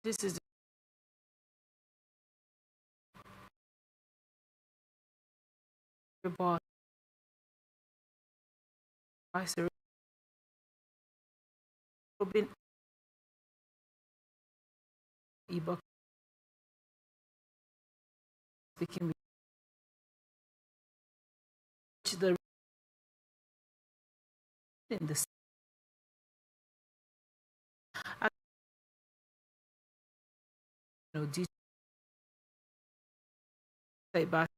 This is the boss. Robin ebook speaking with the in the due to back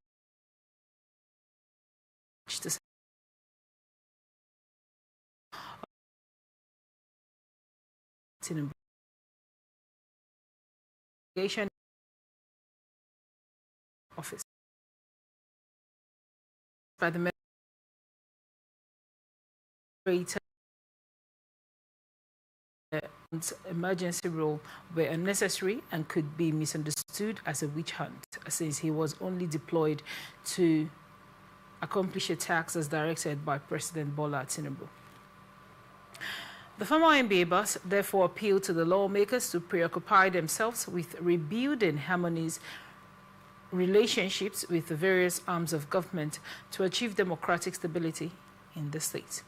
to investigation office by the moderator emergency rule were unnecessary and could be misunderstood as a witch hunt, since he was only deployed to accomplish attacks as directed by President Bola Tinubu. The former NBA boss therefore appealed to the lawmakers to preoccupy themselves with rebuilding harmony's relationships with the various arms of government to achieve democratic stability in the state.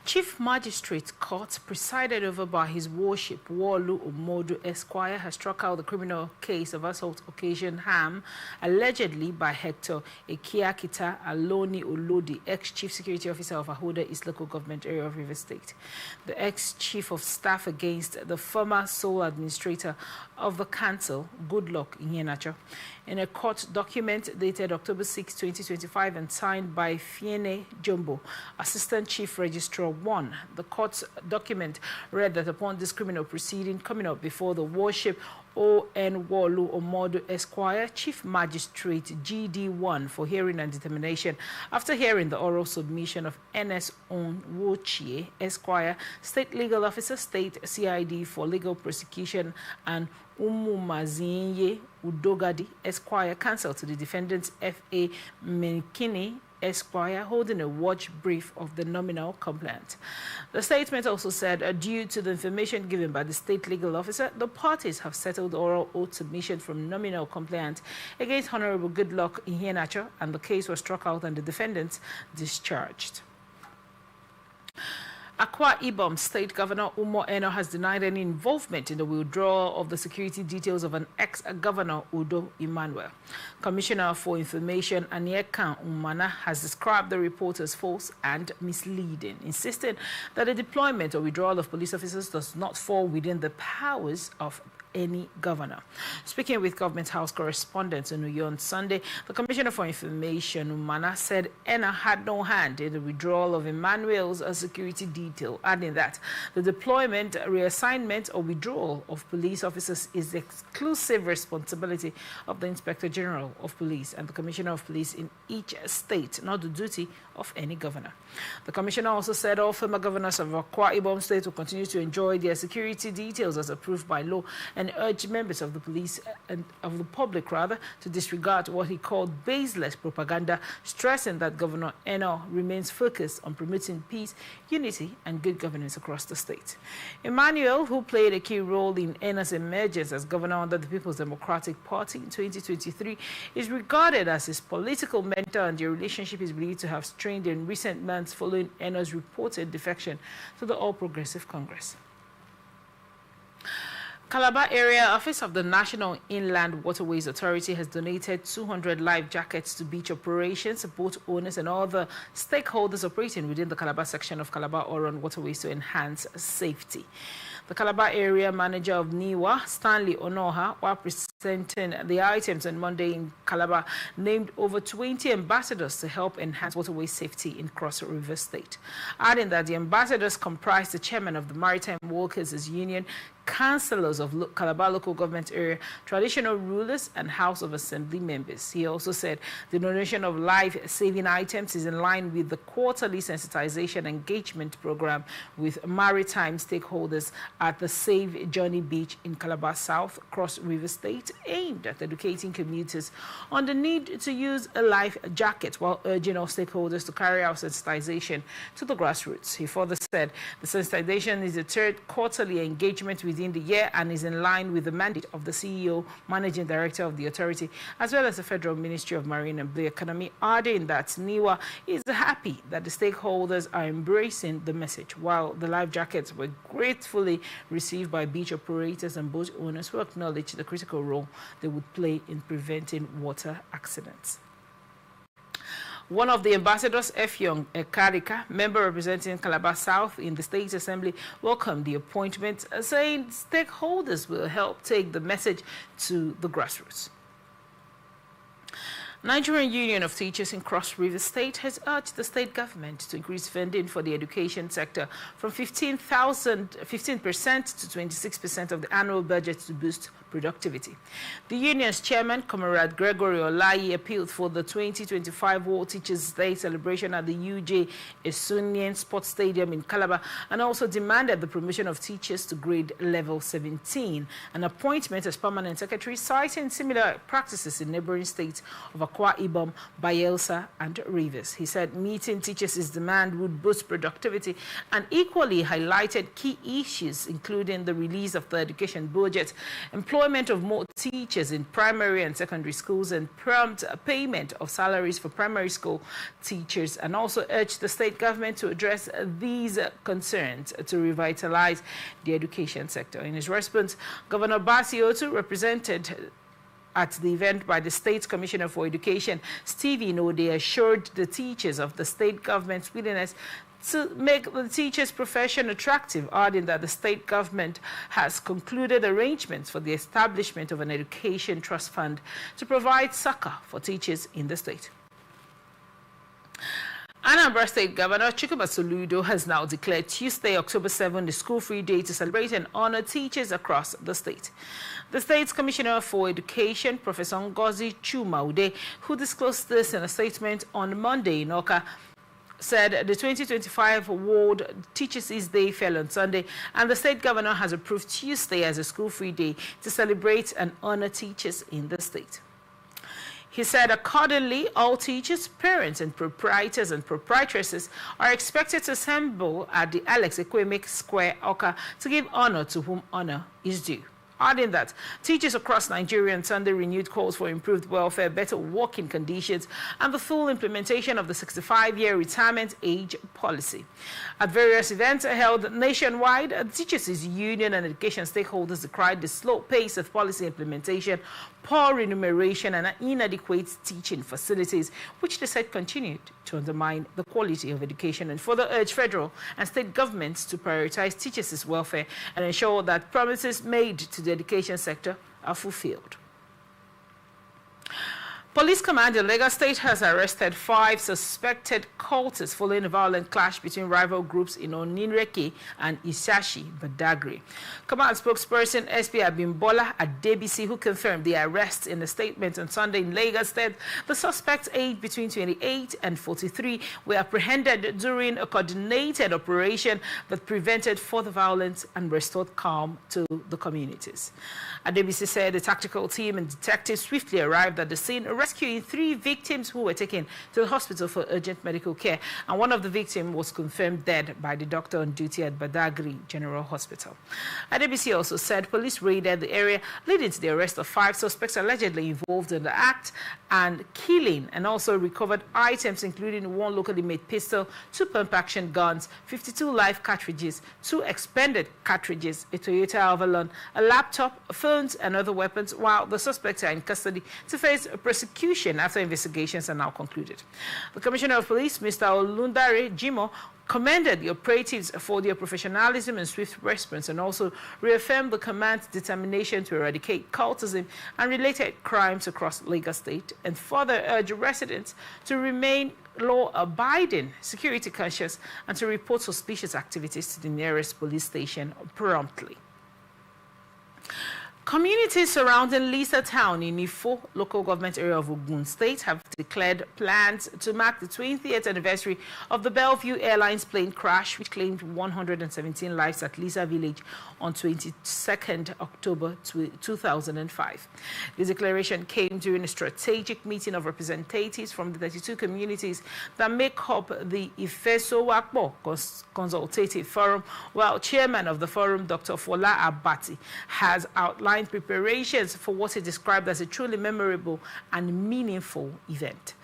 Chief Magistrate Court, presided over by His Worship Wolu Omodu Esquire, has struck out the criminal case of assault occasion harm allegedly by Hector Ekiakita Aloni Olodi, ex-Chief Security Officer of Ahoda East Local Government Area of Rivers State. The ex-Chief of Staff against the former sole administrator of the council, Goodluck Iheanacho. In a court document dated October 6, 2025 and signed by Fiene Jumbo, Assistant Chief Registrar 1, the court document read that upon this criminal proceeding coming up before the Worship O.N. Wolu Omodu Esquire, Chief Magistrate GD1 for hearing and determination, after hearing the oral submission of N.S. Onwochie Esquire, State Legal Officer, State CID for Legal Prosecution, and Umumazinye Udogadi Esquire, counsel to the defendants F.A. Menkini Esquire, holding a watch brief of the nominal complaint. The statement also said, due to the information given by the state legal officer, the parties have settled oral oath submission from nominal complaint against Honorable Goodluck Iheanacho, and the case was struck out and the defendants discharged. Akwa Ibom State Governor Umo Eno has denied any involvement in the withdrawal of the security details of an ex-governor, Udo Emmanuel. Commissioner for Information Anyeka Umana has described the report as false and misleading, insisting that the deployment or withdrawal of police officers does not fall within the powers of any governor. Speaking with Government House correspondents in New York on Sunday, the Commissioner for Information, Umana, said ENA had no hand in the withdrawal of Emmanuel's security detail, adding that the deployment, reassignment, or withdrawal of police officers is the exclusive responsibility of the Inspector General of Police and the Commissioner of Police in each state, not the duty of any governor. The Commissioner also said all former governors of Akwa Ibom State will continue to enjoy their security details as approved by law, and urged members of the police and of the public rather to disregard what he called baseless propaganda, stressing that Governor Eno remains focused on promoting peace, unity, and good governance across the state. Emmanuel, who played a key role in Eno's emergence as governor under the People's Democratic Party in 2023, is regarded as his political mentor, and their relationship is believed to have strained in recent months following Eno's reported defection to the All Progressive Congress. Calabar Area Office of the National Inland Waterways Authority has donated 200 life jackets to beach operations, boat owners, and other stakeholders operating within the Calabar section of Calabar Oron Waterways to enhance safety. The Calabar Area Manager of NIWA, Stanley Onoha, while presenting the items on Monday in Calabar, named over 20 ambassadors to help enhance waterway safety in Cross River State, adding that the ambassadors comprise the chairman of the Maritime Workers' Union, councillors of Calabar local government area, traditional rulers, and House of Assembly members. He also said the donation of life-saving items is in line with the quarterly sensitization engagement program with maritime stakeholders at the Save Journey Beach in Calabar South, Cross River State, aimed at educating commuters on the need to use a life jacket while urging all stakeholders to carry out sensitization to the grassroots. He further said the sensitization is the third quarterly engagement within the year and is in line with the mandate of the CEO, Managing Director of the authority, as well as the Federal Ministry of Marine and Blue Economy, adding that NIWA is happy that the stakeholders are embracing the message, while the life jackets were gratefully received by beach operators and boat owners who acknowledged the critical role they would play in preventing water accidents. One of the ambassadors, Effiong Ekarika, member representing Calabar South in the State Assembly, welcomed the appointment, saying stakeholders will help take the message to the grassroots. Nigerian Union of Teachers in Cross River State has urged the state government to increase funding for the education sector from 15% to 26% of the annual budget to boost productivity. The union's chairman, Comrade Gregory Olayi, appealed for the 2025 World Teachers' Day celebration at the UJ Esunian Sports Stadium in Calabar, and also demanded the promotion of teachers to grade level 17, an appointment as permanent secretary, citing similar practices in neighboring states of Akwa Ibom, Bayelsa, and Rivers. He said meeting teachers' demand would boost productivity and equally highlighted key issues, including the release of the education budget, employment of more teachers in primary and secondary schools, and prompt payment of salaries for primary school teachers, and also urged the state government to address these concerns to revitalize the education sector. In his response, Governor Basiotu, represented at the event by the State Commissioner for Education, Stephen Ode, assured the teachers of the state government's willingness to make the teachers' profession attractive, adding that the state government has concluded arrangements for the establishment of an education trust fund to provide succor for teachers in the state. Anambra State Governor Chukwuma Soludo has now declared Tuesday, October 7, the school-free day to celebrate and honor teachers across the state. The state's Commissioner for Education, Professor Ngozi Chumaude, who disclosed this in a statement on Monday in Oka, said the 2025 World Teachers' Day fell on Sunday, and the state governor has approved Tuesday as a school-free day to celebrate and honor teachers in the state. He said accordingly, all teachers, parents, and proprietors and proprietresses are expected to assemble at the Alex Ekweme Square, Oka, to give honor to whom honor is due. Adding that teachers across Nigeria on Sunday renewed calls for improved welfare, better working conditions, and the full implementation of the 65-year retirement age policy. At various events held nationwide, the Teachers' Union and education stakeholders decried the slow pace of policy implementation, poor remuneration, and inadequate teaching facilities, which they said continued to undermine the quality of education, and further urged federal and state governments to prioritize teachers' welfare and ensure that promises made to the education sector are fulfilled. Police command in Lagos State has arrested 5 suspected cultists following a violent clash between rival groups in Oninreke and Isashi, Badagry. Command spokesperson SP Abimbola Adebisi, who confirmed the arrest in a statement on Sunday in Lagos, said the suspects, aged between 28 and 43, were apprehended during a coordinated operation that prevented further violence and restored calm to the communities. Adebisi said the tactical team and detectives swiftly arrived at the scene, rescuing 3 victims who were taken to the hospital for urgent medical care, and one of the victims was confirmed dead by the doctor on duty at Badagry General Hospital. Adebisi also said police raided the area, leading to the arrest of 5 suspects allegedly involved in the act and killing, and also recovered items including 1 locally made pistol, 2 pump-action guns, 52 live cartridges, 2 expended cartridges, a Toyota Avalon, a laptop, phones, and other weapons, while the suspects are in custody to face prosecution after investigations are now concluded. The Commissioner of Police, Mr. Olundare Jimo, commended the operatives for their professionalism and swift response, and also reaffirmed the command's determination to eradicate cultism and related crimes across Lagos State, and further urged residents to remain law-abiding, security conscious, and to report suspicious activities to the nearest police station promptly. Communities surrounding Lisa Town in Ifo, local government area of Ogun State, have declared plans to mark the 20th anniversary of the Bellevue Airlines plane crash, which claimed 117 lives at Lisa Village on 22nd October 2005. The declaration came during a strategic meeting of representatives from the 32 communities that make up the Ifeso-Wakpo Consultative Forum, while chairman of the forum, Dr. Fola Abati, has outlined preparations for what he described as a truly memorable and meaningful event.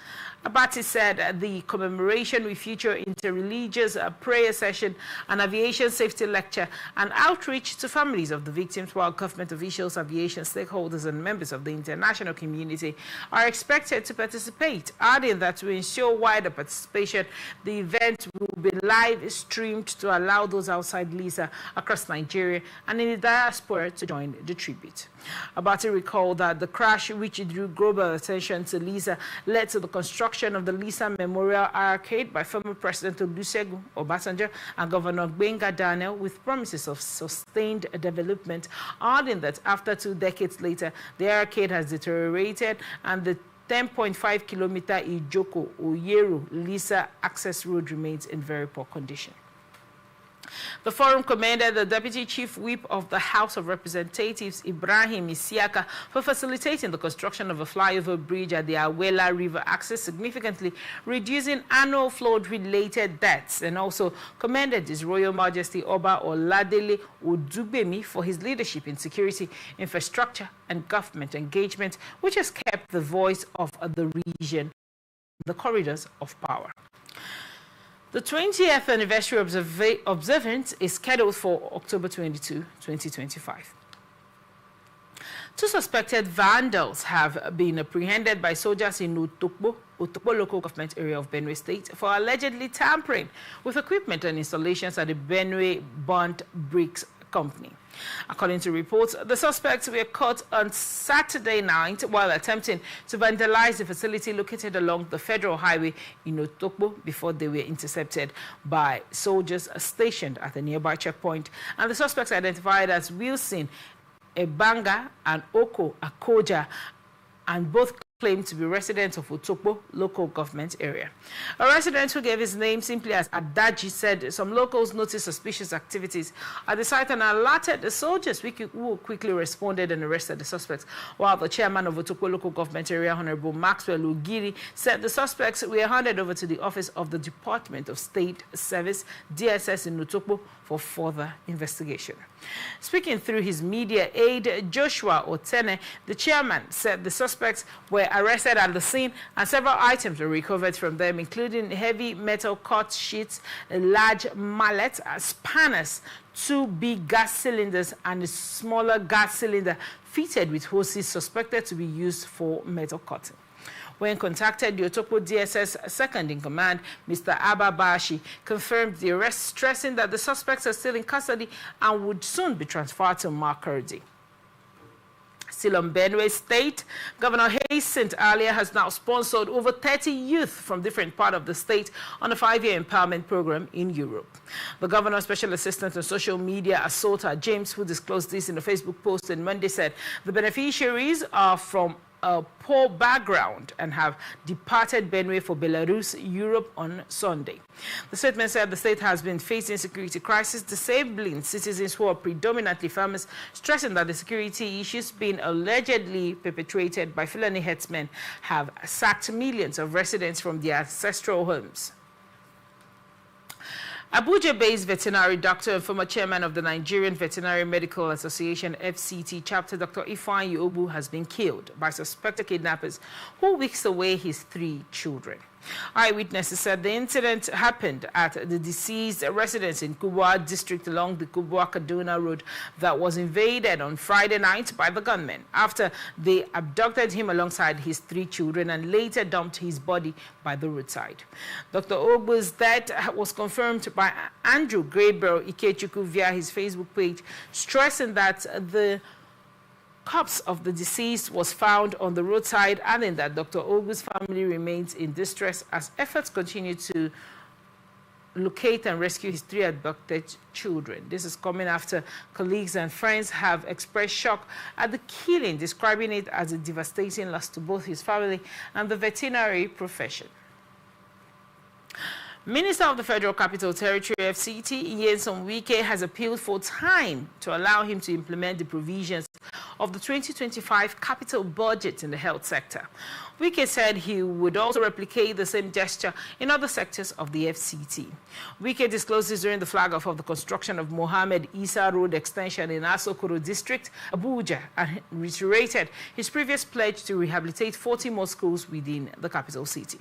Abati said the commemoration will feature interreligious prayer session, an aviation safety lecture, and outreach to families of the victims, while government officials, aviation stakeholders, and members of the international community are expected to participate, adding that to ensure wider participation, the event will be live streamed to allow those outside Lisa across Nigeria and in the diaspora to join the tribute. Abati recalled that the crash, which drew global attention to Lisa, led to the construction of the Lisa Memorial Arcade by former President Olusegun Obasanjo and Governor Gbenga Daniel, with promises of sustained development, adding that after 2 decades later, the arcade has deteriorated and the 10.5-kilometer Ijoko-Oyero Lisa access road remains in very poor condition. The forum commended the Deputy Chief Whip of the House of Representatives, Ibrahim Isiaka, for facilitating the construction of a flyover bridge at the Awela River access, significantly reducing annual flood-related deaths, and also commended His Royal Majesty Oba Oladele Odugbemi for his leadership in security, infrastructure, and government engagement, which has kept the voice of the region in the corridors of power. The 20th anniversary observance is scheduled for October 22, 2025. 2 suspected vandals have been apprehended by soldiers in Otokpo local government area of Benue State for allegedly tampering with equipment and installations at the Benue Burnt Bricks Company. According to reports, the suspects were caught on Saturday night while attempting to vandalize the facility located along the federal highway in Otokpo before they were intercepted by soldiers stationed at a nearby checkpoint. And the suspects identified as Wilson Ebanga and Oko Akoja, and both claimed to be residents of Otokpo local government area. A resident who gave his name simply as Adaji said some locals noticed suspicious activities at the site and alerted the soldiers, who quickly responded and arrested the suspects, while the chairman of Otokpo local government area, Honorable Maxwell Ugiri, said the suspects were handed over to the office of the Department of State Service, DSS, in Otokpo for further investigation. Speaking through his media aide, Joshua Otene, the chairman said the suspects were arrested at the scene and several items were recovered from them, including heavy metal cut sheets, a large mallet, spanners, 2 big gas cylinders, and a smaller gas cylinder fitted with hoses suspected to be used for metal cutting. When contacted, the Otokpo DSS second in command, Mr. Abba Bashi, confirmed the arrest, stressing that the suspects are still in custody and would soon be transferred to Makurdi. Still on Benue State, Governor Hyacinth Alia has now sponsored over 30 youth from different parts of the state on a 5-year empowerment program in Europe. The governor's special assistant on social media, Asota James, who disclosed this in a Facebook post on Monday, said the beneficiaries are from a poor background and have departed Benue for Belarus, Europe on Sunday. The statement said the state has been facing security crisis, disabling citizens who are predominantly farmers, stressing that the security issues being allegedly perpetrated by Fulani herdsmen have sacked millions of residents from their ancestral homes. Abuja-based veterinary doctor and former chairman of the Nigerian Veterinary Medical Association, FCT chapter, Dr. Ifeanyi Ogbu, has been killed by suspected kidnappers who whisked away his 3 children. Eyewitnesses said the incident happened at the deceased residence in Kubwa district along the Kubwa-Kaduna road that was invaded on Friday night by the gunmen after they abducted him alongside his 3 children and later dumped his body by the roadside. Dr. Ogbu's death was confirmed by Andrew Gabriel Ikechukwu via his Facebook page, stressing that the corpse of the deceased was found on the roadside, adding that Dr. Ogbu's family remains in distress as efforts continue to locate and rescue his 3 abducted children. This is coming after colleagues and friends have expressed shock at the killing, describing it as a devastating loss to both his family and the veterinary profession. Minister of the Federal Capital Territory, FCT, Nyesom Wike, has appealed for time to allow him to implement the provisions of the 2025 capital budget in the health sector. Wike said he would also replicate the same gesture in other sectors of the FCT. Wike disclosed this during the flag-off of the construction of Mohammed Isa Road Extension in Asokoro District, Abuja, and reiterated his previous pledge to rehabilitate 40 more schools within the capital city.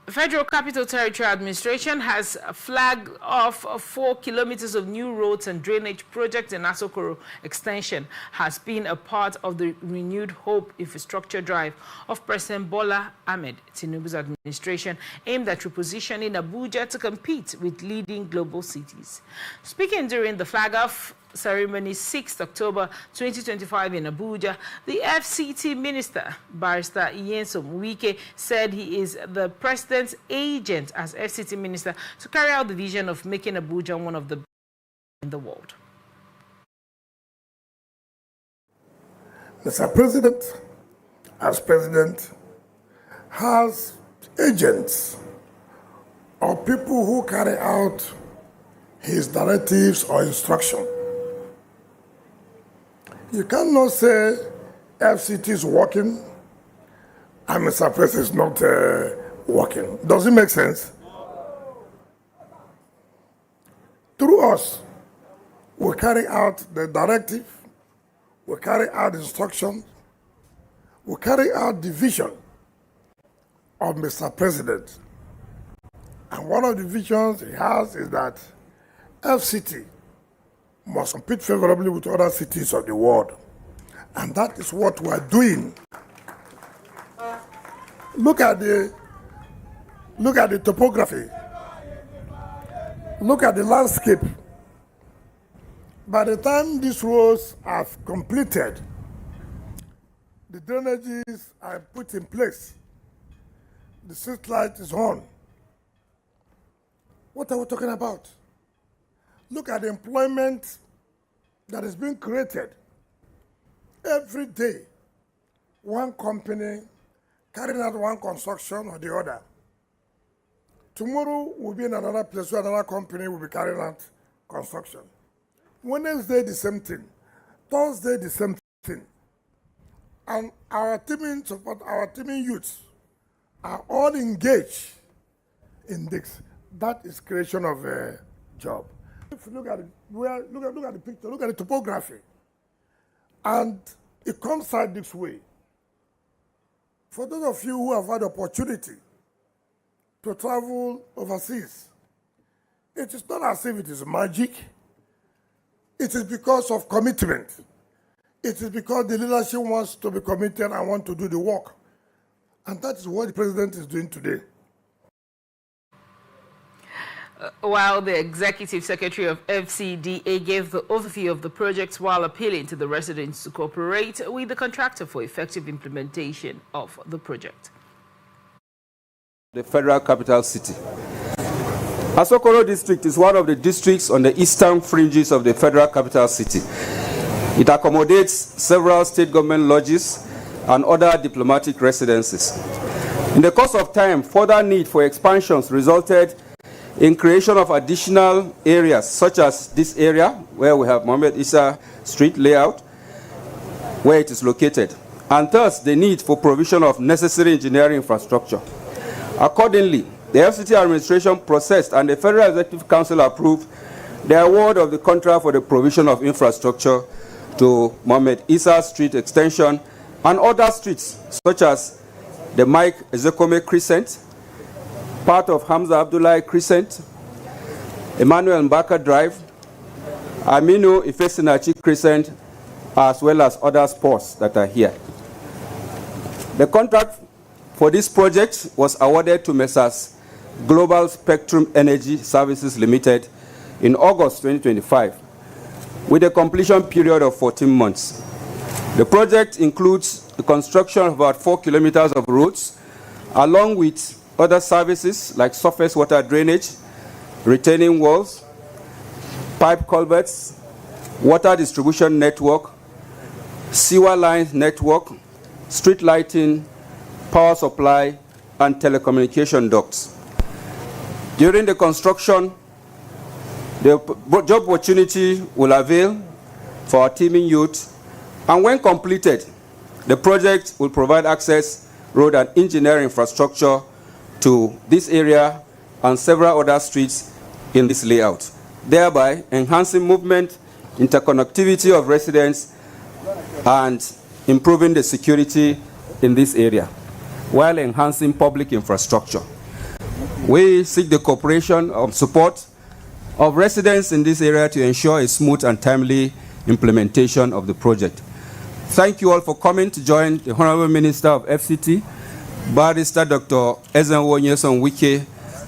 Federal Capital Territory Administration has flagged off 4 kilometers of new roads and drainage projects in Asokoro Extension has been a part of the renewed hope infrastructure drive of President Bola Ahmed Tinubu's administration aimed at repositioning Abuja to compete with leading global cities. Speaking during the flag-off ceremony 6th October 2025 in Abuja, the FCT Minister, Barrister Nyesom Wike, said he is the President's agent as FCT Minister to carry out the vision of making Abuja one of the best in the world. Mr. President, as President, has agents or people who carry out his directives or instructions. You cannot say FCT is working and Mr. President is not working. Does it make sense? Through us, we carry out the directive, we carry out instructions, we carry out the vision of Mr. President. And one of the visions he has is that FCT must compete favorably with other cities of the world. And that is what we are doing. Look at the topography. Look at the landscape. By the time these roads are completed, the drainages are put in place, the street light is on. What are we talking about? Look at the employment that is being created. Every day, one company carrying out one construction or the other. Tomorrow will be in another place where another company will be carrying out construction. Wednesday, the same thing. Thursday, the same thing. And our teaming support, our teaming youths are all engaged in this. That is creation of a job. If you look at it, look at the picture, look at the topography. And it comes out this way. For those of you who have had the opportunity to travel overseas, it is not as if it is magic. It is because of commitment. It is because the leadership wants to be committed and want to do the work. And that is what the president is doing today. While the Executive Secretary of FCDA gave the overview of the project while appealing to the residents to cooperate with the contractor for effective implementation of the project. The Federal Capital City. Asokoro District is one of the districts on the eastern fringes of the Federal Capital City. It accommodates several state government lodges and other diplomatic residences. In the course of time, further need for expansions resulted in creation of additional areas, such as this area where we have Mohammed Isa Street layout, where it is located, and thus the need for provision of necessary engineering infrastructure. Accordingly, the FCT administration processed and the Federal Executive Council approved the award of the contract for the provision of infrastructure to Mohammed Isa Street Extension and other streets, such as the Mike Ezekome Crescent, part of Hamza Abdullahi Crescent, Emmanuel Mbaka Drive, Aminu Ifesinachi Crescent, as well as other spots that are here. The contract for this project was awarded to Messrs. Global Spectrum Energy Services Limited in August 2025, with a completion period of 14 months. The project includes the construction of about 4 kilometers of roads, along with other services like surface water drainage, retaining walls, pipe culverts, water distribution network, sewer line network, street lighting, power supply, and telecommunication ducts. During the construction, the job opportunity will avail for our teeming youth, and when completed, the project will provide access, road, and engineering infrastructure to this area and several other streets in this layout, thereby enhancing movement, interconnectivity of residents, and improving the security in this area, while enhancing public infrastructure. We seek the cooperation and support of residents in this area to ensure a smooth and timely implementation of the project. Thank you all for coming to join the Honorable Minister of FCT, Barrister Dr. Ezenwo Nyesom Wike,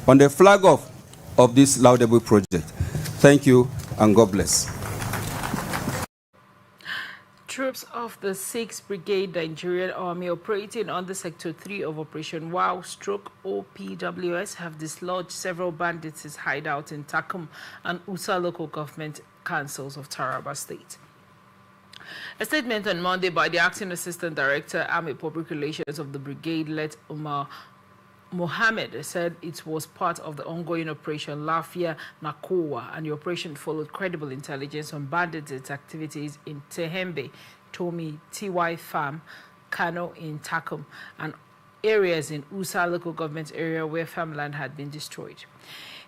on the flag off of this laudable project. Thank you and God bless. Troops of the 6th Brigade Nigerian Army operating under Sector 3 of Operation WOW/OPWS have dislodged several bandits' hideouts in Takum and Usa local government councils of Taraba State. A statement on Monday by the Acting Assistant Director, Army Public Relations of the Brigade, Let Umar Mohammed, said it was part of the ongoing Operation Lafia Nakowa, and the operation followed credible intelligence on bandits' activities in Tehembe, Tomi, TY Farm, Kano in Takum, and areas in Usa local government area where farmland had been destroyed.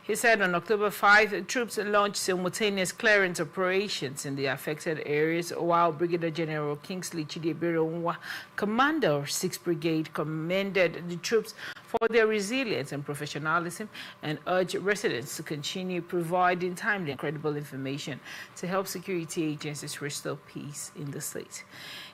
He said on October 5, troops launched simultaneous clearance operations in the affected areas, while Brigadier General Kingsley Chidebere, commander of 6th Brigade, commended the troops for their resilience and professionalism and urged residents to continue providing timely and credible information to help security agencies restore peace in the state.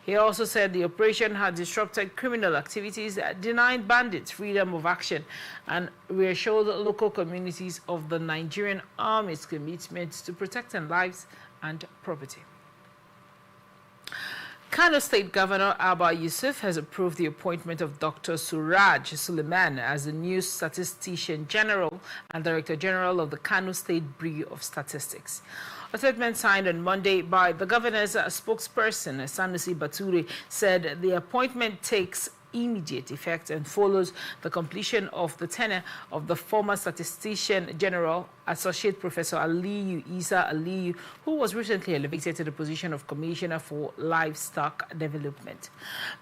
He also said the operation had disrupted criminal activities, denied bandits freedom of action, and reassured local communities of the Nigerian Army's commitment to protecting lives and property. Kano State Governor Abba Yusuf has approved the appointment of Dr. Suraj Suleiman as the new Statistician General and Director General of the Kano State Bureau of Statistics. A statement signed on Monday by the governor's spokesperson, Sanusi Bature, said the appointment takes immediate effect and follows the completion of the tenure of the former Statistician General, Associate Professor Aliyu Isa Aliyu, who was recently elevated to the position of Commissioner for Livestock Development.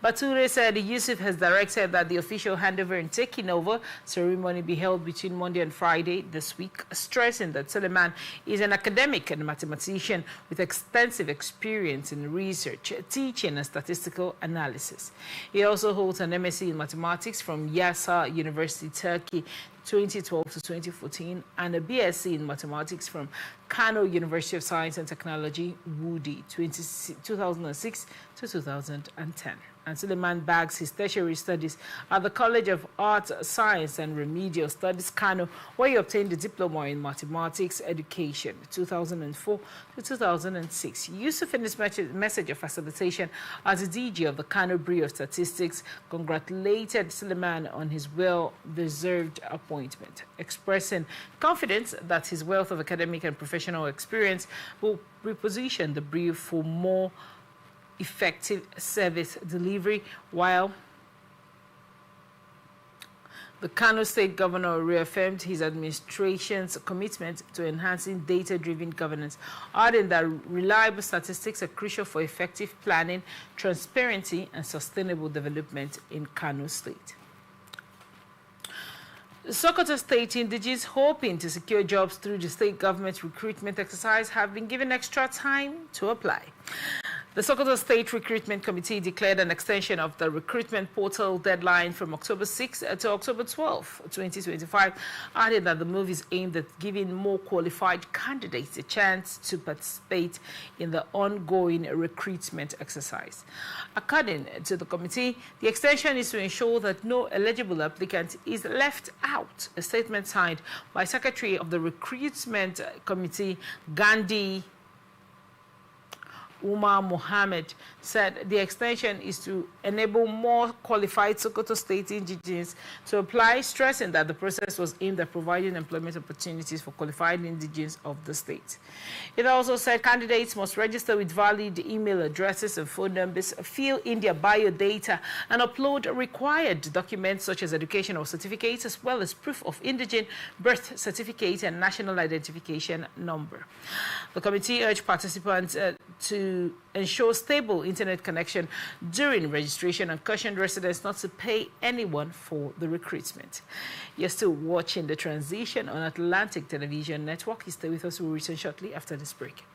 Bature said Yusuf has directed that the official handover and taking over ceremony be held between Monday and Friday this week, stressing that Suleiman is an academic and mathematician with extensive experience in research, teaching, and statistical analysis. He also holds an MSc in mathematics from Yasa University, Turkey, 2012 to 2014, and a BSc in mathematics from Kano University of Science and Technology, Woody, 2006 to 2010. And Suleiman bags his tertiary studies at the College of Arts, Science and Remedial Studies, Kano, where he obtained a diploma in mathematics education, 2004 to 2006. Yusuf, in his message of facilitation as the DG of the Kano Bureau of Statistics, congratulated Suleiman on his well-deserved appointment, expressing confidence that his wealth of academic and professional experience will reposition the Bureau for more effective service delivery, while the Kano State Governor reaffirmed his administration's commitment to enhancing data-driven governance, adding that reliable statistics are crucial for effective planning, transparency, and sustainable development in Kano State. Sokoto State indigenes hoping to secure jobs through the state government recruitment exercise have been given extra time to apply. The Sokoto State Recruitment Committee declared an extension of the recruitment portal deadline from October 6 to October 12, 2025, adding that the move is aimed at giving more qualified candidates a chance to participate in the ongoing recruitment exercise. According to the committee, the extension is to ensure that no eligible applicant is left out. A statement signed by Secretary of the Recruitment Committee, Gandhi Umar Mohammed, said the extension is to enable more qualified Sokoto State indigenes to apply, stressing that the process was aimed at providing employment opportunities for qualified indigenes of the state. It also said candidates must register with valid email addresses and phone numbers, fill in their bio data, and upload required documents such as educational certificates, as well as proof of indigene, birth certificate, and national identification number. The committee urged participants to ensure stable internet connection during registration and cautioned residents not to pay anyone for the recruitment. You're still watching The Transition on Atlantic Television Network. You stay with us. We'll return shortly after this break.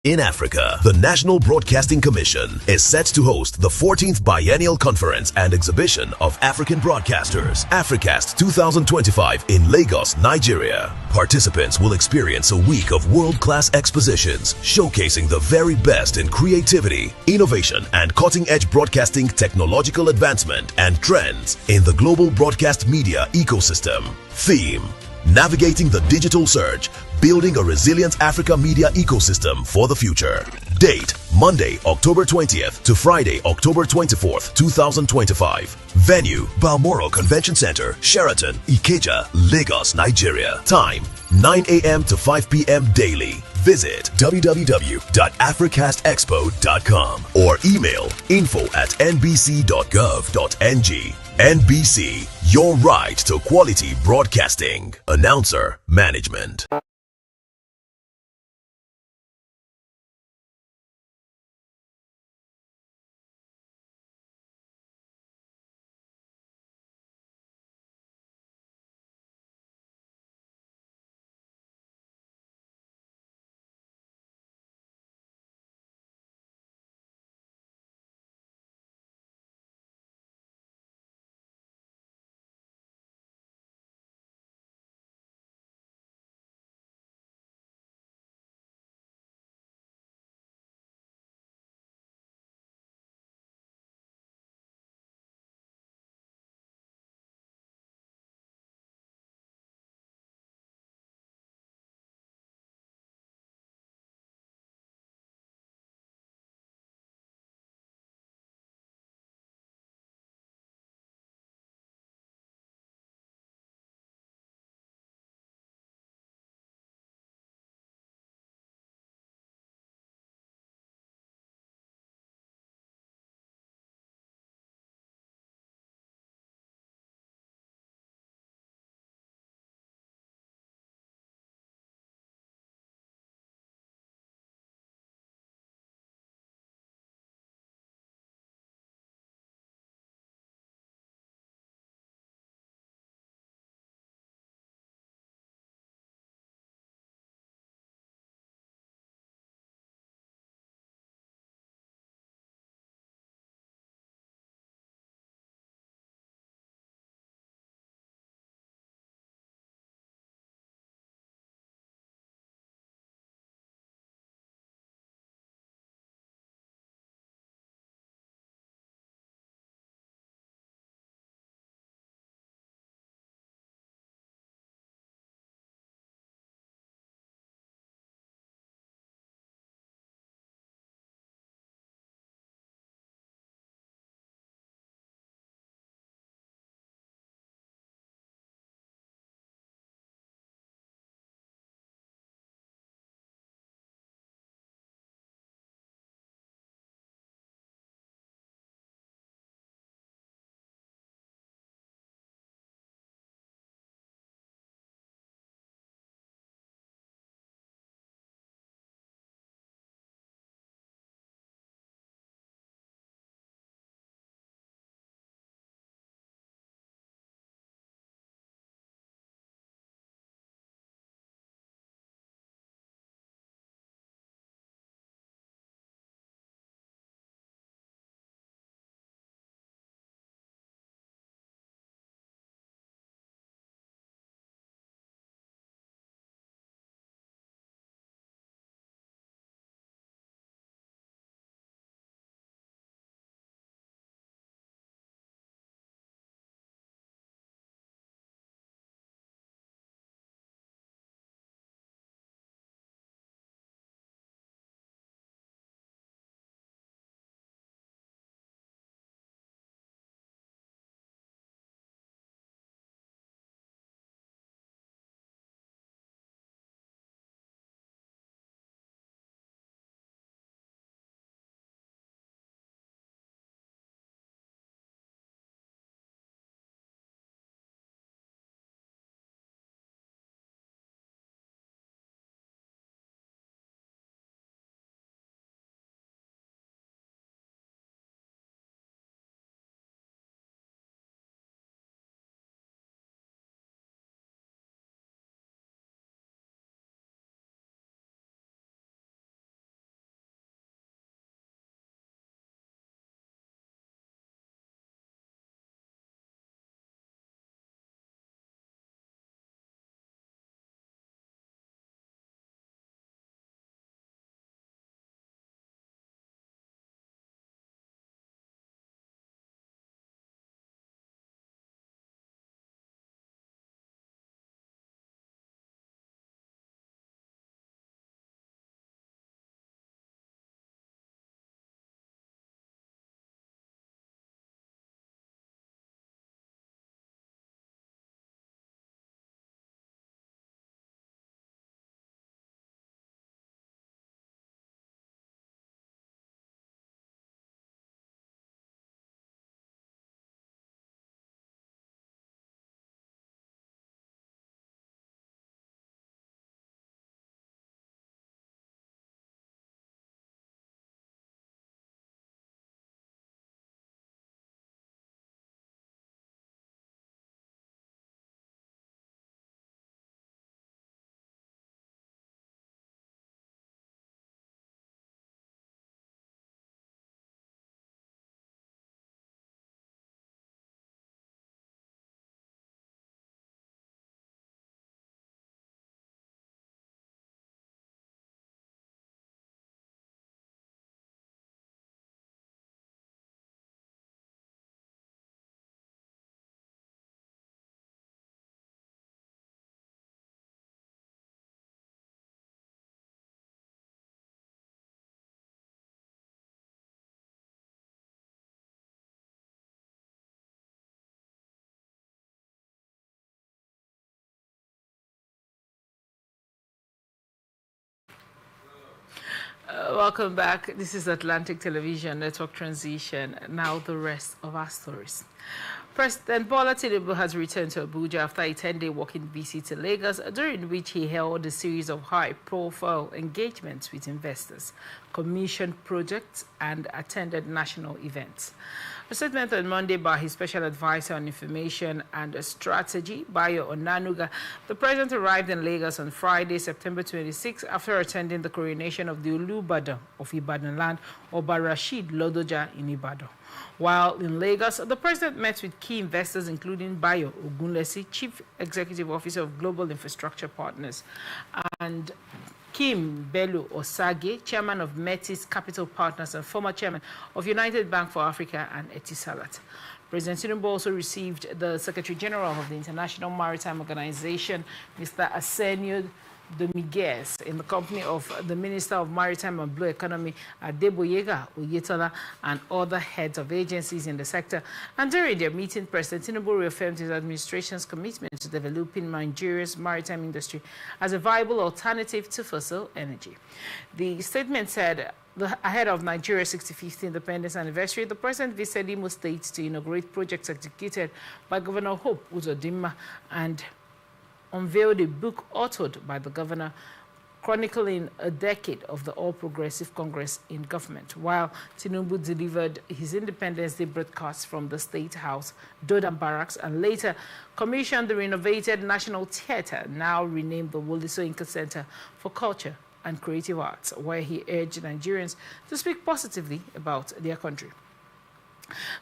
In Africa, the National Broadcasting Commission is set to host the 14th Biennial Conference and Exhibition of African Broadcasters, Africast 2025 in Lagos, Nigeria. Participants will experience a week of world-class expositions showcasing the very best in creativity, innovation, and cutting-edge broadcasting technological advancement and trends in the global broadcast media ecosystem. Theme: Navigating the Digital Surge, Building a Resilient Africa Media Ecosystem for the Future. Date: Monday, October 20th to Friday, October 24th, 2025. Venue: Balmoral Convention Center, Sheraton, Ikeja, Lagos, Nigeria. Time: 9 a.m. to 5 p.m. daily. Visit www.africastexpo.com or email info@nbc.gov.ng. NBC, your right to quality broadcasting. Announcer, Management. Welcome back. This is Atlantic Television Network Transition. Now the rest of our stories. President Bola Tinubu has returned to Abuja after a 10-day walking visit to Lagos, during which he held a series of high-profile engagements with investors, commissioned projects, and attended national events. A statement on Monday by his special advisor on information and strategy, Bayo Onanuga, the president arrived in Lagos on Friday, September 26, after attending the coronation of the Olubadan of Ibadan land, Oba Rashid Lodoja in Ibadan. While in Lagos, the president met with key investors, including Bayo Ogunlesi, Chief Executive Officer of Global Infrastructure Partners, and Kim Bello Osage, Chairman of Metis Capital Partners and former Chairman of United Bank for Africa and Etisalat. President Tinubu also received the Secretary General of the International Maritime Organization, Mr. Arsenio Dominguez, in the company of the Minister of Maritime and Blue Economy, Adeboyega Oyetola, and other heads of agencies in the sector. And during their meeting, President Tinubu reaffirmed his administration's commitment to developing Nigeria's maritime industry as a viable alternative to fossil energy. The statement said, ahead of Nigeria's 65th independence anniversary, the president visited Imo State to inaugurate projects executed by Governor Hope Uzodinma and unveiled a book authored by the governor chronicling a decade of the All Progressive Congress in government, while Tinubu delivered his Independence Day broadcast from the State House, Dodam Barracks, and later commissioned the renovated National Theatre, now renamed the Wole Soyinka Center for Culture and Creative Arts, where he urged Nigerians to speak positively about their country.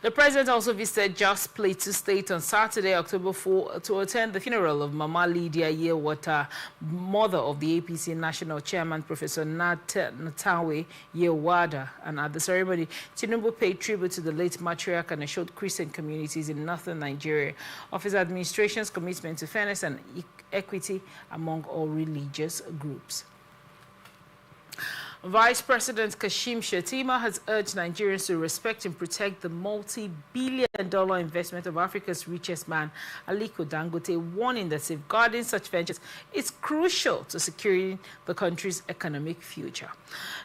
The president also visited Jos Plateau State on Saturday, October 4, to attend the funeral of Mama Lydia Yewata, mother of the APC National Chairman, Professor Natawe Yewada. And at the ceremony, Tinubu paid tribute to the late matriarch and assured Christian communities in northern Nigeria of his administration's commitment to fairness and equity among all religious groups. Vice President Kashim Shettima has urged Nigerians to respect and protect the multi-billion-dollar investment of Africa's richest man, Aliko Dangote, warning that safeguarding such ventures is crucial to securing the country's economic future.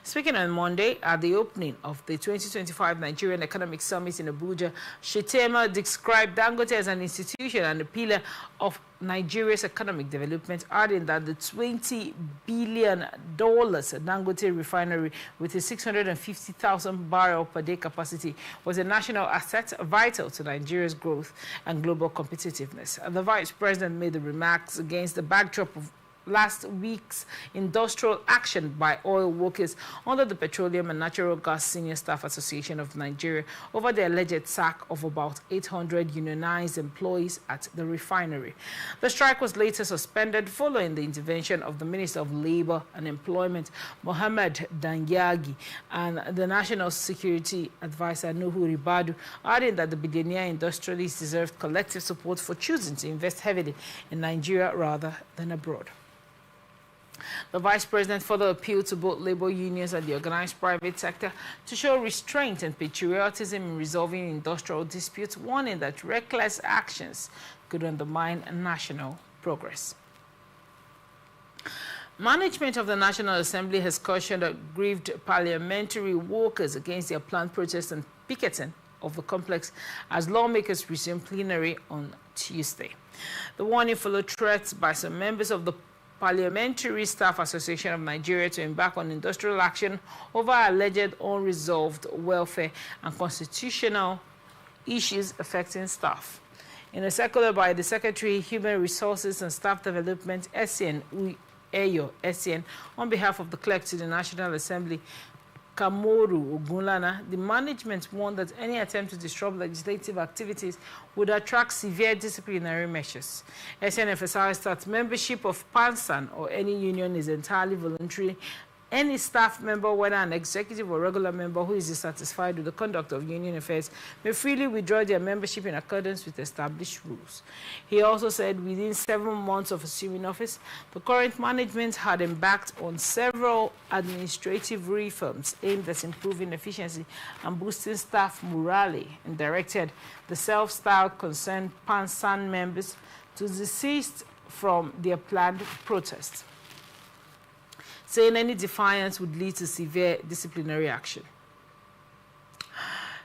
Speaking on Monday at the opening of the 2025 Nigerian Economic Summit in Abuja, Shettima described Dangote as an institution and a pillar of Nigeria's economic development, adding that the $20 billion Dangote refinery with a 650,000 barrel per day capacity was a national asset vital to Nigeria's growth and global competitiveness. The vice president made the remarks against the backdrop of last week's industrial action by oil workers under the Petroleum and Natural Gas Senior Staff Association of Nigeria over the alleged sack of about 800 unionized employees at the refinery. The strike was later suspended following the intervention of the Minister of Labor and Employment, Mohammed Danyagi, and the National Security Advisor, Nuhu Ribadu, adding that the billionaire industrialists deserved collective support for choosing to invest heavily in Nigeria rather than abroad. The vice president further appealed to both labor unions and the organized private sector to show restraint and patriotism in resolving industrial disputes, warning that reckless actions could undermine national progress. Management of the National Assembly has cautioned aggrieved parliamentary workers against their planned protests and picketing of the complex as lawmakers resume plenary on Tuesday. The warning followed threats by some members of the Parliamentary Staff Association of Nigeria to embark on industrial action over alleged unresolved welfare and constitutional issues affecting staff. In a circular by the Secretary, Human Resources and Staff Development, SN Eyo SN, on behalf of the clerk to the National Assembly, Kamoru Ogunlana, the management warned that any attempt to disrupt legislative activities would attract severe disciplinary measures. SN emphasized that membership of PANSAN or any union is entirely voluntary. Any staff member, whether an executive or regular member who is dissatisfied with the conduct of union affairs, may freely withdraw their membership in accordance with established rules. He also said within 7 months of assuming office, the current management had embarked on several administrative reforms aimed at improving efficiency and boosting staff morale, and directed the self-styled concerned PANSAN members to desist from their planned protests. saying any defiance would lead to severe disciplinary action.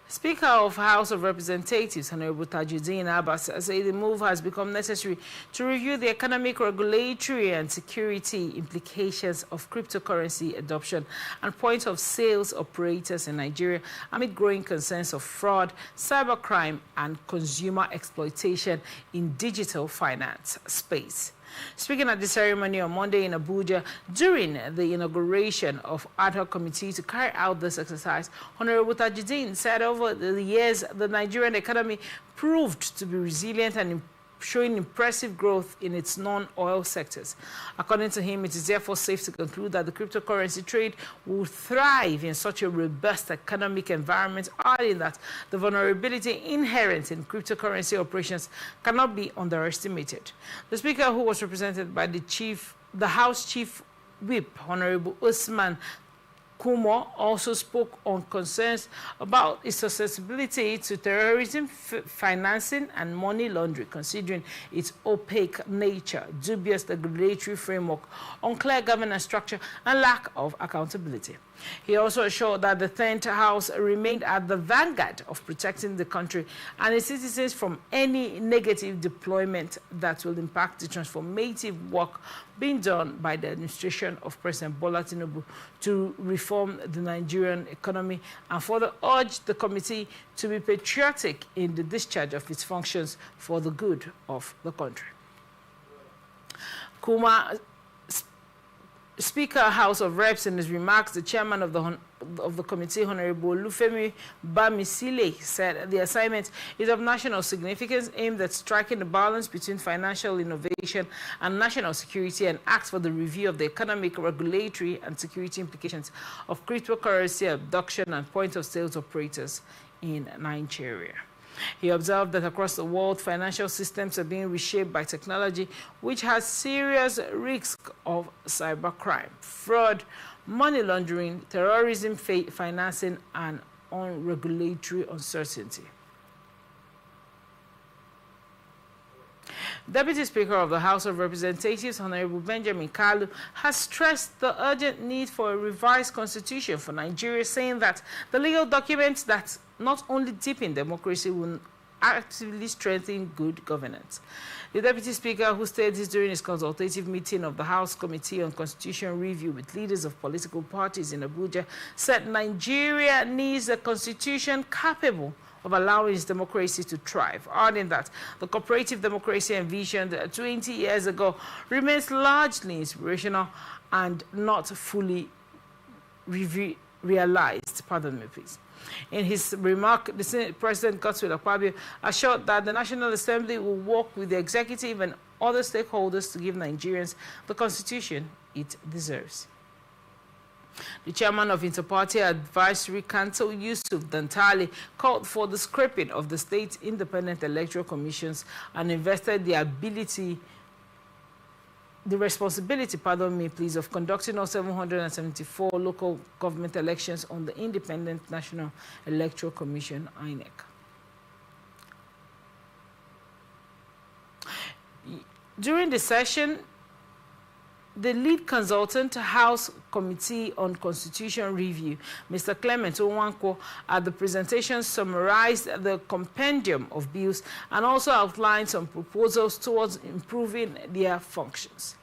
Speaker of House of Representatives, Honorable Tajuddin Abbas, said the move has become necessary to review the economic, regulatory, and security implications of cryptocurrency adoption and point of sales operators in Nigeria amid growing concerns of fraud, cybercrime, and consumer exploitation in digital finance space. Speaking at the ceremony on Monday in Abuja during the inauguration of ad hoc committee to carry out this exercise, Honorable Tajuddin said over the years the Nigerian economy proved to be resilient and showing impressive growth in its non-oil sectors. According to him, it is therefore safe to conclude that the cryptocurrency trade will thrive in such a robust economic environment, adding that the vulnerability inherent in cryptocurrency operations cannot be underestimated. The speaker, who was represented by the House Chief Whip, Honorable Usman Kumo, also spoke on concerns about its susceptibility to terrorism, financing, and money laundering, considering its opaque nature, dubious regulatory framework, unclear governance structure, and lack of accountability. He also assured that the 10th House remained at the vanguard of protecting the country and its citizens from any negative deployment that will impact the transformative work being done by the administration of President Bola Tinubu to reform the Nigerian economy, and further urged the committee to be patriotic in the discharge of its functions for the good of the country. Speaker, House of Reps, in his remarks, the chairman of the committee, Honorable Lufemi Bamisile, said the assignment is of national significance, aimed at striking the balance between financial innovation and national security, and acts for the review of the economic, regulatory, and security implications of cryptocurrency abduction and point-of-sales operators in Nigeria. He observed that across the world, financial systems are being reshaped by technology, which has serious risks of cybercrime, fraud, money laundering, terrorism financing, and regulatory uncertainty. Deputy Speaker of the House of Representatives, Honorable Benjamin Kalu, has stressed the urgent need for a revised constitution for Nigeria, saying that the legal documents that not only deepen democracy will actively strengthen good governance. The Deputy Speaker, who stated this during his consultative meeting of the House Committee on Constitution Review with leaders of political parties in Abuja, said Nigeria needs a constitution capable of allowing its democracy to thrive, adding that the cooperative democracy envisioned 20 years ago remains largely inspirational and not fully realized. Pardon me, please. In his remark, the Senate President Godswill Akpabio assured that the National Assembly will work with the executive and other stakeholders to give Nigerians the constitution it deserves. The chairman of Interparty Advisory Council, Yusuf Dantali, called for the scrapping of the state independent electoral commissions and invested the responsibility, of conducting all 774 local government elections on the Independent National Electoral Commission, INEC. During the session, the lead consultant, House Committee on Constitution Review, Mr. Clement Owanko, at the presentation summarized the compendium of bills and also outlined some proposals towards improving their functions.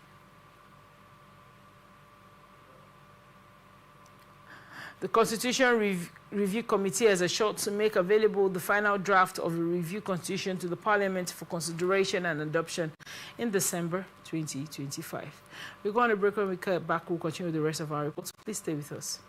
The Constitution Review Committee has assured to make available the final draft of the review constitution to the Parliament for consideration and adoption in December 2025. We're going to break. When we come back, we'll continue the rest of our reports. Please stay with us.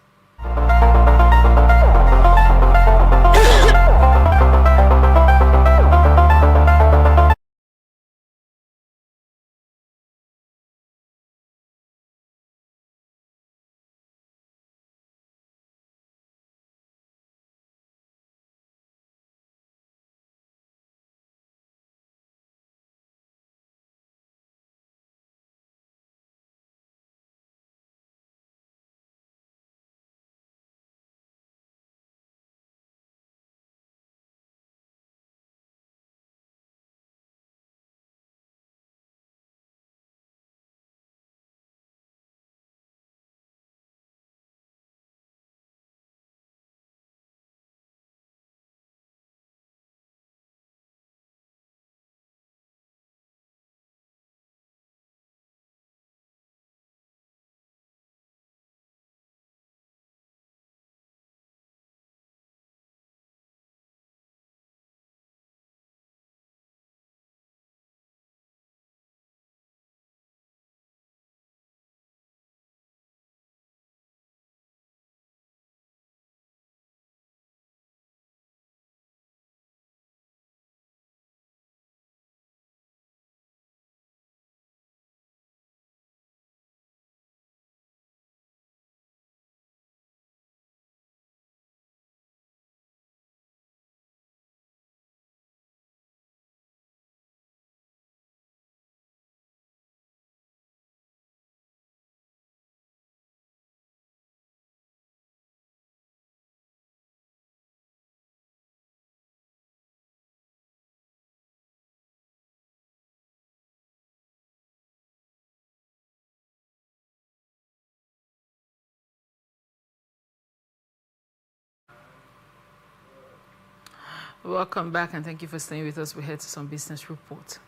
Welcome back and thank you for staying with us. We head to some business reports.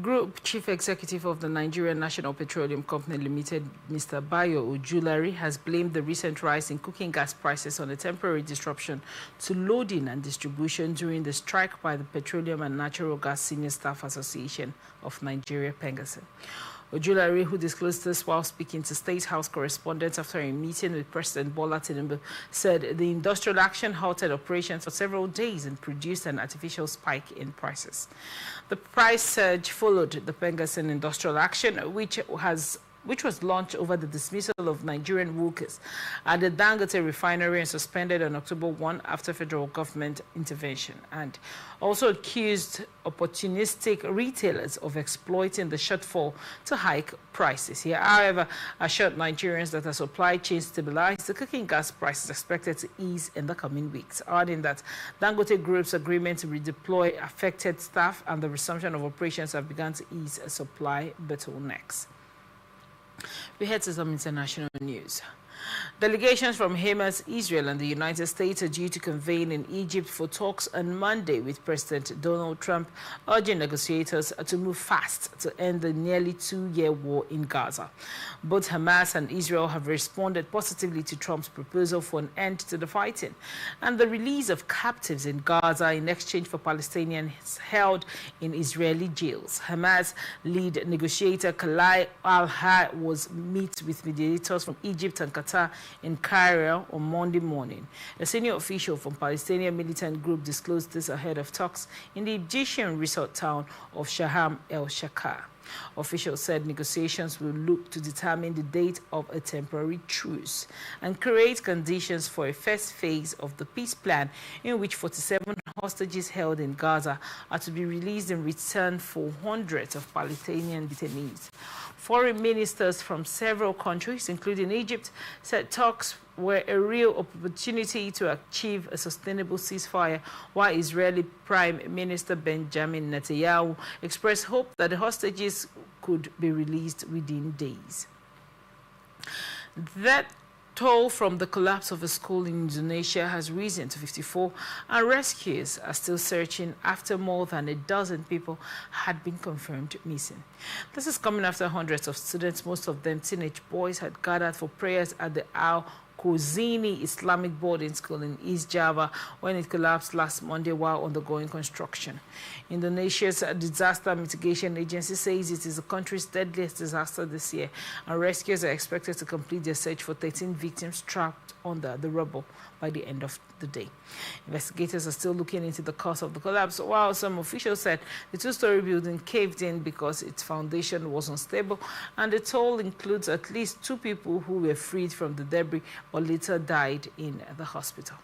Group Chief Executive of the Nigerian National Petroleum Company Limited, Mr. Bayo Ojulari, has blamed the recent rise in cooking gas prices on a temporary disruption to loading and distribution during the strike by the Petroleum and Natural Gas Senior Staff Association of Nigeria, PENGASSN. Ojulari, who disclosed this while speaking to State House correspondents after a meeting with President Bola Tinubu, said the industrial action halted operations for several days and produced an artificial spike in prices. The price surge followed the PENGASSN industrial action, which was launched over the dismissal of Nigerian workers at the Dangote refinery and suspended on October 1 after federal government intervention, and also accused opportunistic retailers of exploiting the shortfall to hike prices. He, however, assured Nigerians that as supply chain stabilized, the cooking gas price is expected to ease in the coming weeks, adding that Dangote Group's agreement to redeploy affected staff and the resumption of operations have begun to ease supply bottlenecks. We head to some international news. Delegations from Hamas, Israel, and the United States are due to convene in Egypt for talks on Monday with President Donald Trump, urging negotiators to move fast to end the nearly 2-year war in Gaza. Both Hamas and Israel have responded positively to Trump's proposal for an end to the fighting and the release of captives in Gaza in exchange for Palestinians held in Israeli jails. Hamas lead negotiator Khalil al-Hayy was meet with mediators from Egypt and Qatar in Cairo on Monday morning. A senior official from Palestinian militant group disclosed this ahead of talks in the Egyptian resort town of Sharm el-Sheikh. Officials said negotiations will look to determine the date of a temporary truce and create conditions for a first phase of the peace plan in which 47 hostages held in Gaza are to be released in return for hundreds of Palestinian detainees. Foreign ministers from several countries, including Egypt, said talks were a real opportunity to achieve a sustainable ceasefire, while Israeli Prime Minister Benjamin Netanyahu expressed hope that the hostages could be released within days. That toll from the collapse of a school in Indonesia has risen to 54, and rescuers are still searching after more than a dozen people had been confirmed missing. This is coming after hundreds of students, most of them teenage boys, had gathered for prayers at the Kozini Islamic boarding school in East Java when it collapsed last Monday while undergoing construction. Indonesia's disaster mitigation agency says it is the country's deadliest disaster this year, and rescuers are expected to complete their search for 13 victims trapped under the rubble by the end of the day. Investigators are still looking into the cause of the collapse, while some officials said the two-story building caved in because its foundation was unstable, and the toll includes at least 2 people who were freed from the debris but later died in the hospital.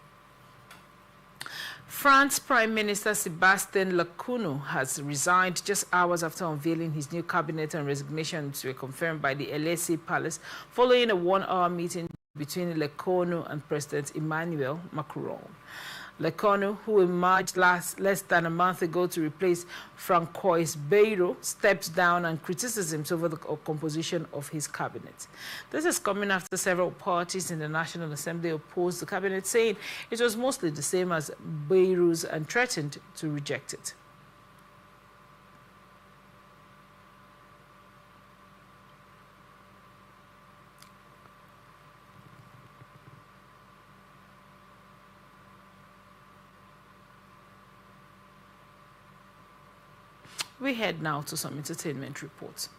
France Prime Minister Sébastien Lecornu has resigned just hours after unveiling his new cabinet, and resignations were confirmed by the Élysée Palace following a 1-hour meeting between Lecornu and President Emmanuel Macron. Lecornu, who emerged less than a month ago to replace Francois Bayrou, stepped down, and criticisms over the composition of his cabinet. This is coming after several parties in the National Assembly opposed the cabinet, saying it was mostly the same as Bayrou's and threatened to reject it. We head now to some entertainment reports.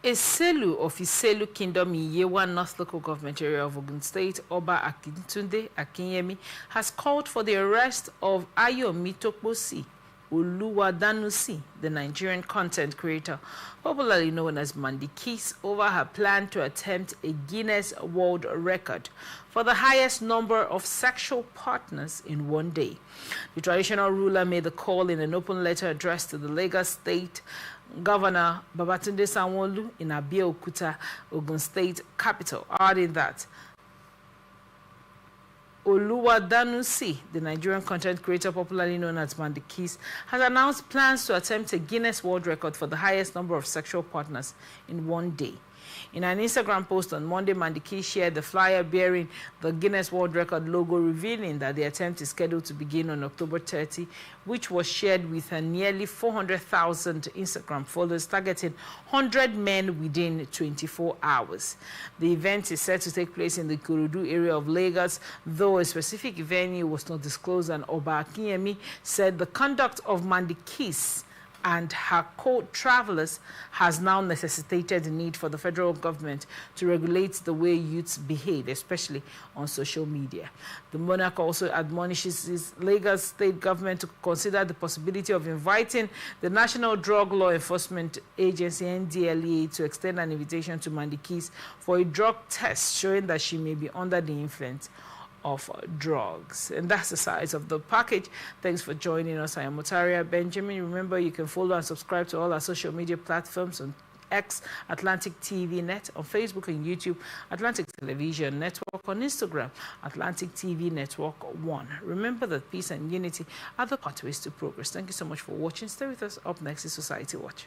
Iselu of Iselu Kingdom in Yewa North Local Government area of Ogun State, Oba Akintunde Akinyemi, has called for the arrest of Ayomi Tokposi Oluwadanusi, the Nigerian content creator, popularly known as Mandy Kiss, over her plan to attempt a Guinness World Record for the highest number of sexual partners in one day. The traditional ruler made the call in an open letter addressed to the Lagos State Governor Babatunde Sanwo-Olu in Abeokuta, Ogun State capital, adding that Oluwadanusi, the Nigerian content creator popularly known as Mandy Kiss, has announced plans to attempt a Guinness World Record for the highest number of sexual partners in one day. In an Instagram post on Monday, Mandiki shared the flyer bearing the Guinness World Record logo, revealing that the attempt is scheduled to begin on October 30, which was shared with nearly 400,000 Instagram followers, targeting 100 men within 24 hours. The event is set to take place in the Ikorodu area of Lagos, though a specific venue was not disclosed, and Oba Akinyemi said the conduct of Mandiki's and her co-travelers has now necessitated the need for the federal government to regulate the way youths behave, especially on social media. The monarch also admonishes his Lagos state government to consider the possibility of inviting the National Drug Law Enforcement Agency, NDLEA, to extend an invitation to Mandikis for a drug test showing that she may be under the influence of drugs. And that's the size of the package. Thanks for joining us. I am Motaria Benjamin. Remember, you can follow and subscribe to all our social media platforms on X, Atlantic TV Net, on Facebook and YouTube, Atlantic Television Network, on Instagram, Atlantic TV Network 1. Remember that peace and unity are the pathways to progress. Thank you so much for watching. Stay with us. Up next is Society Watch.